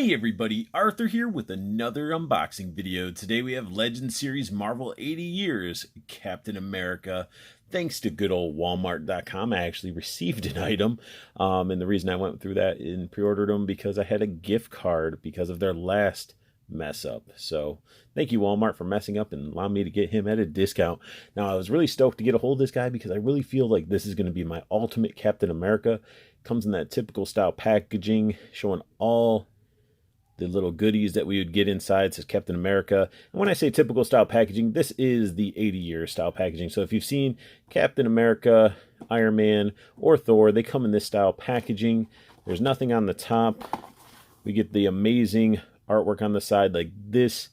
Hey everybody, Arthur here with another unboxing video. Today we have Legend Series Marvel 80 Years Captain America. Thanks to good old Walmart.com, I actually received an item. And the reason I went through that and pre-ordered them because I had a gift card because of their last mess up. So thank you Walmart for messing up and allowing me to get him at a discount. Now I was really stoked to get a hold of this guy because I really feel like this is going to be my ultimate Captain America. Comes in that typical style packaging showing all the little goodies that we would get inside. It says Captain America. And when I say typical style packaging, this is the 80-year style packaging. So if you've seen Captain America, Iron Man, or Thor, they come in this style packaging. There's nothing on the top. We get the amazing artwork on the side. Like, this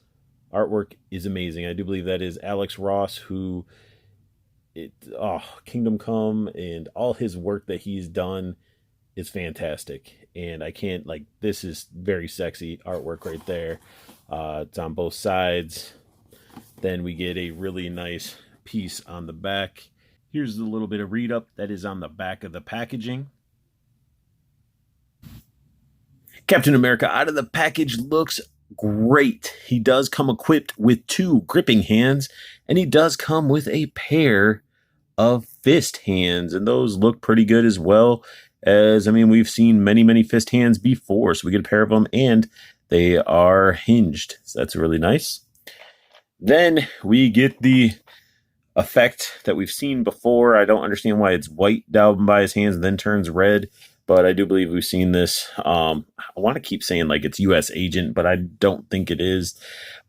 artwork is amazing. I do believe that is Alex Ross, who Kingdom Come and all his work that he's done is fantastic. And I can't, like, this is very sexy artwork right there. It's on both sides. Then we get a really nice piece on the back. Here's a little bit of read up that is on the back of the packaging. Captain America out of the package looks great. He does come equipped with 2 gripping hands, and he does come with a pair of fist hands, and those look pretty good as well. As, I mean, we've seen many fist hands before, so we get a pair of them, and they are hinged. So that's really nice. Then we get the effect that we've seen before. I don't understand why it's white down by his hands and then turns red, but I do believe we've seen this. I want to keep saying like it's U.S. Agent, but I don't think it is.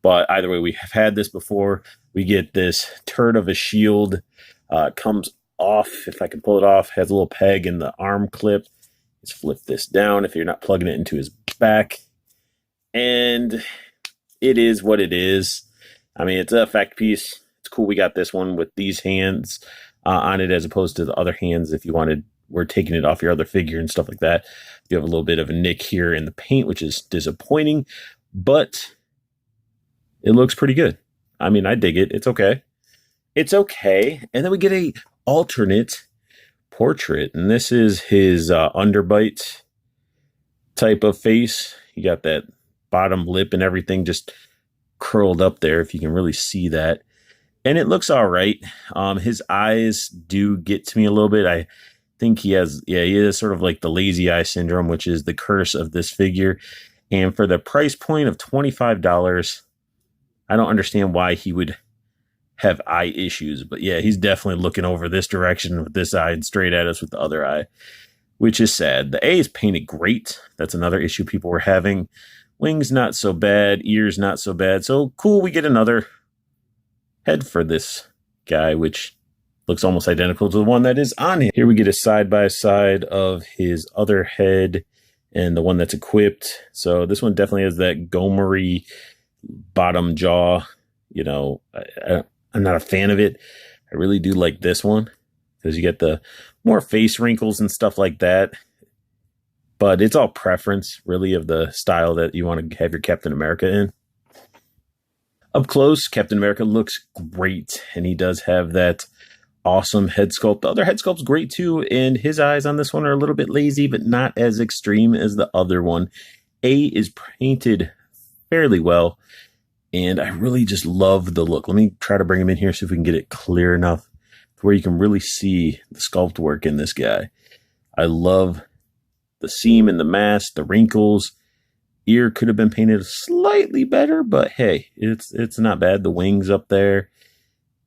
But either way, we have had this before. We get this turd of a shield. Comes off, if I can pull it off, has a little peg in the arm clip. Just flip this down if you're not plugging it into his back. And it is what it is. I mean, it's an effect piece. It's cool we got this one with these hands on it as opposed to the other hands if you wanted, we're taking it off your other figure and stuff like that. You have a little bit of a nick here in the paint, which is disappointing, but it looks pretty good. I mean, I dig it. It's okay. It's okay. And then we get a alternate portrait, and this is his underbite type of face. You got that bottom lip and everything just curled up there, if you can really see that, and it looks all right. His eyes do get to me a little bit. I think he has sort of like the lazy eye syndrome, which is the curse of this figure. And for the price point of $25, I don't understand why he would have eye issues, but yeah, he's definitely looking over this direction with this eye and straight at us with the other eye, which is sad. The A is painted great. That's another issue people were having. Wings not so bad, ears not so bad. So cool, we get another head for this guy, which looks almost identical to the one that is on him. Here we get a side by side of his other head and the one that's equipped. So this one definitely has that Gomery bottom jaw. You know, I'm not a fan of it. I really do like this one because you get the more face wrinkles and stuff like that. But it's all preference, really, of the style that you want to have your Captain America in. Up close, Captain America looks great, and he does have that awesome head sculpt. The other head sculpt's great too, and his eyes on this one are a little bit lazy, but not as extreme as the other one. A is painted fairly well. And I really just love the look. Let me try to bring him in here, see if we can get it clear enough to where you can really see the sculpt work in this guy. I love the seam in the mask, the wrinkles. Ear could have been painted slightly better, but hey, it's not bad. The wings up there.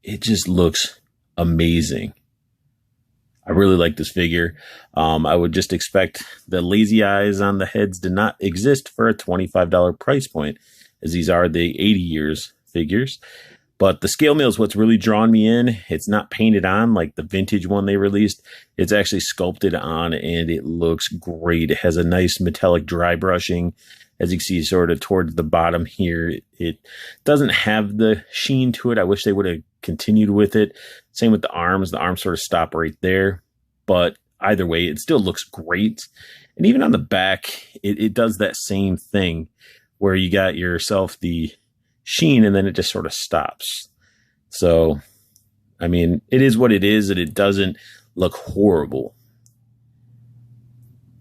It just looks amazing. I really like this figure. I would just expect the lazy eyes on the heads to not exist for a $25 price point, as these are the 80 years figures. But the scale mill is what's really drawn me in. It's not painted on like the vintage one they released. It's actually sculpted on, and it looks great. It has a nice metallic dry brushing. As you can see, sort of towards the bottom here, it doesn't have the sheen to it. I wish they would have continued with it. Same with the arms. The arms sort of stop right there. But either way, it still looks great. And even on the back, it does that same thing, where you got yourself the sheen and then it just sort of stops. So, I mean, it is what it is, and it doesn't look horrible.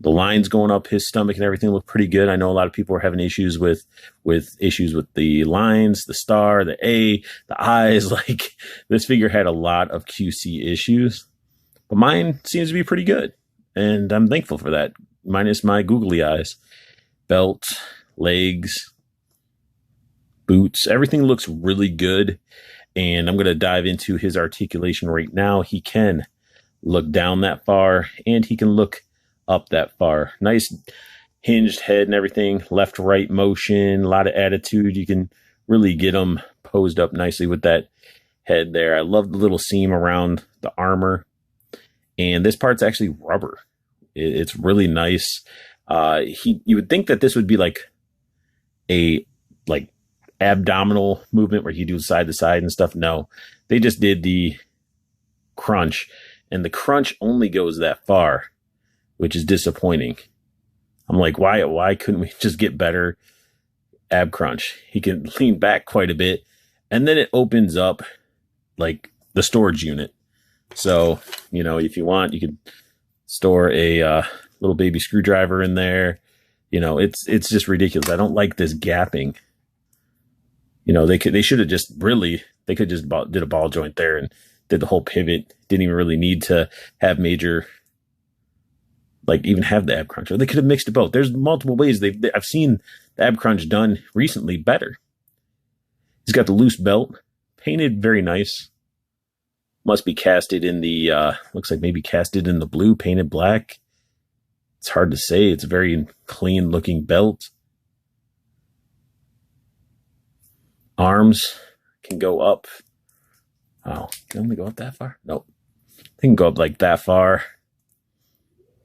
The lines going up his stomach and everything look pretty good. I know a lot of people are having issues with the lines, the star, the A, the eyes. Like, this figure had a lot of QC issues, but mine seems to be pretty good, and I'm thankful for that. Minus my googly eyes. Belt, legs, boots, everything looks really good. And I'm going to dive into his articulation right now. He can look down that far, and he can look up that far. Nice hinged head and everything. Left, right motion, a lot of attitude. You can really get him posed up nicely with that head there. I love the little seam around the armor. And this part's actually rubber. It's really nice. You would think that this would be like a abdominal movement where you do side to side and stuff. No, they just did the crunch, and the crunch only goes that far, which is disappointing. I'm like, why couldn't we just get better ab crunch? He can lean back quite a bit, and then it opens up like the storage unit. So, you know, if you want, you could store a little baby screwdriver in there. You know, it's just ridiculous. I don't like this gapping. You know, they should have just they could just did a ball joint there and did the whole pivot. Didn't even really need to have major, like, even have the ab crunch. Or they could have mixed it both. There's multiple ways I've seen the ab crunch done recently better. He's got the loose belt, painted very nice. Must be casted in the, looks like maybe casted in the blue, painted black. It's hard to say. It's a very clean looking belt. Arms can go up. Oh, can only go up that far? Nope. They can go up like that far.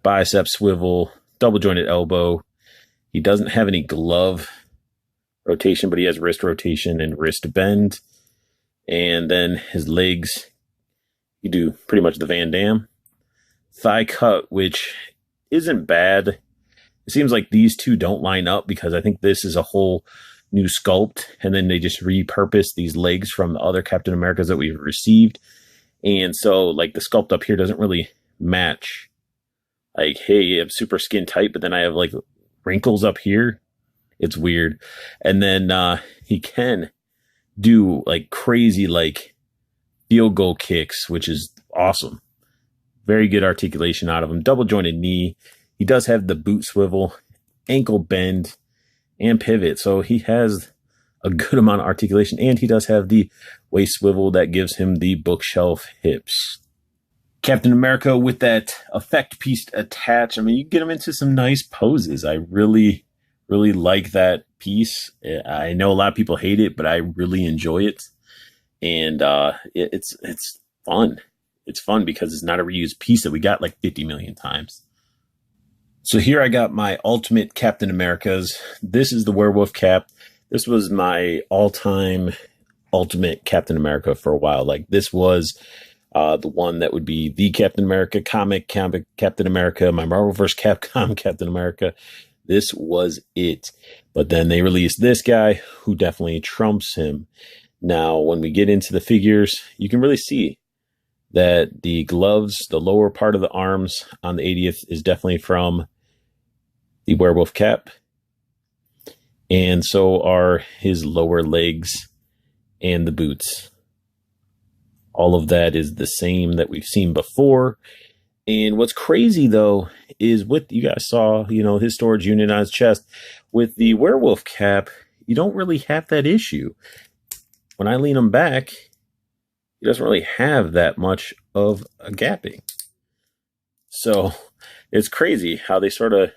Bicep swivel, double jointed elbow. He doesn't have any glove rotation, but he has wrist rotation and wrist bend. And then his legs, you do pretty much the Van Damme. Thigh cut, which isn't bad. It seems like these two don't line up because I think this is a whole new sculpt, and then they just repurposed these legs from the other Captain Americas that we've received. And so, like, the sculpt up here doesn't really match. Like, hey, you have super skin tight, but then I have like wrinkles up here. It's weird. And then he can do like crazy like field goal kicks, which is awesome. Very good articulation out of him. Double jointed knee. He does have the boot swivel, ankle bend, and pivot. So he has a good amount of articulation, and he does have the waist swivel that gives him the bookshelf hips. Captain America with that effect piece attached. I mean, you get him into some nice poses. I really, really like that piece. I know a lot of people hate it, but I really enjoy it. And it's fun. It's fun because it's not a reused piece that we got like 50 million times. So here I got my ultimate Captain Americas. This is the werewolf cap. This was my all-time ultimate Captain America for a while. Like, this was the one that would be the Captain America comic Captain America, my Marvel vs. Capcom Captain America. This was it. But then they released this guy who definitely trumps him. Now, when we get into the figures, you can really see that the gloves, the lower part of the arms on the 80th is definitely from the werewolf cap. And so are his lower legs and the boots. All of that is the same that we've seen before. And what's crazy, though, is what you guys saw, you know, his storage unit on his chest. With the werewolf cap, you don't really have that issue. When I lean him back, he doesn't really have that much of a gapping. So it's crazy how they sort of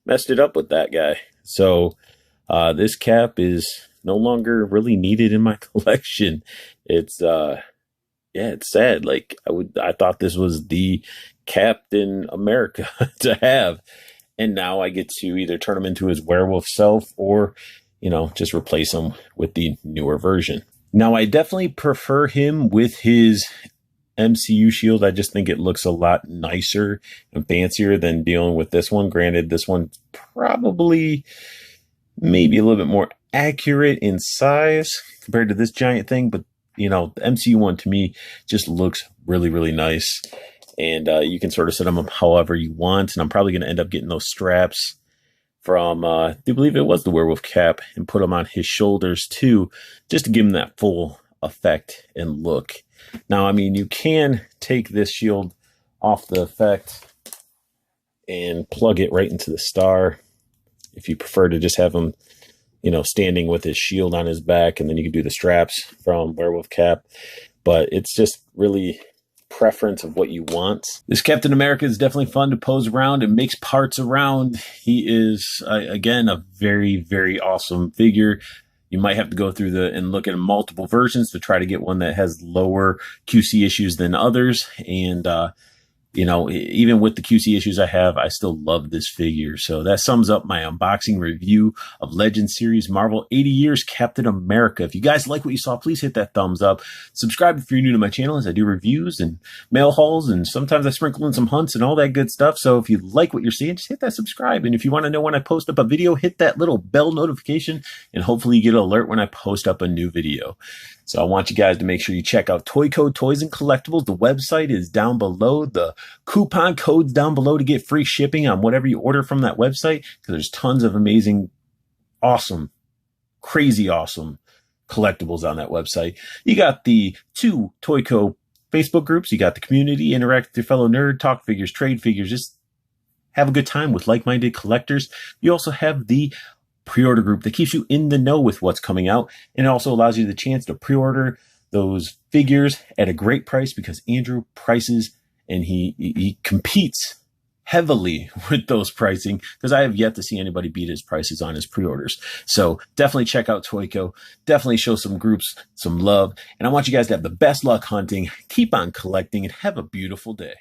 messed it up with that guy. So this cap is no longer really needed in my collection. It's it's sad. Like, I thought this was the Captain America to have, and now I get to either turn him into his werewolf self or, you know, just replace him with the newer version. Now, I definitely prefer him with his MCU shield. I just think it looks a lot nicer and fancier than dealing with this one. Granted, this one's probably maybe a little bit more accurate in size compared to this giant thing, but, you know, the MCU one to me just looks really, really nice. And you can sort of set them up however you want. And I'm probably going to end up getting those straps from, I do believe it was the werewolf cap, and put them on his shoulders too, just to give him that full effect and look. Now, I mean, you can take this shield off the effect and plug it right into the star if you prefer to just have him, you know, standing with his shield on his back, and then you can do the straps from werewolf cap. But it's just really preference of what you want. This Captain America is definitely fun to pose around and makes parts around. He is, again, a very, very awesome figure. You might have to go through and look at multiple versions to try to get one that has lower QC issues than others. And, you know, even with the QC issues I have, I still love this figure. So that sums up my unboxing review of Legend Series Marvel 80 Years Captain America. If you guys like what you saw, please hit that thumbs up. Subscribe if you're new to my channel, as I do reviews and mail hauls, and sometimes I sprinkle in some hunts and all that good stuff. So if you like what you're seeing, just hit that subscribe. And if you want to know when I post up a video, hit that little bell notification, and hopefully you get an alert when I post up a new video. So I want you guys to make sure you check out Toyco Toys and Collectibles. The website is down below. The coupon code's down below to get free shipping on whatever you order from that website, because there's tons of amazing, awesome, crazy awesome collectibles on that website. You got the 2 Toyco Facebook groups. You got the community, interact with your fellow nerd, talk figures, trade figures, just have a good time with like-minded collectors. You also have the pre-order group that keeps you in the know with what's coming out, and it also allows you the chance to pre-order those figures at a great price, because Andrew prices, and he competes heavily with those pricing, because I have yet to see anybody beat his prices on his pre-orders. So definitely check out Toyco, definitely show some groups some love, and I want you guys to have the best luck hunting, keep on collecting, and have a beautiful day.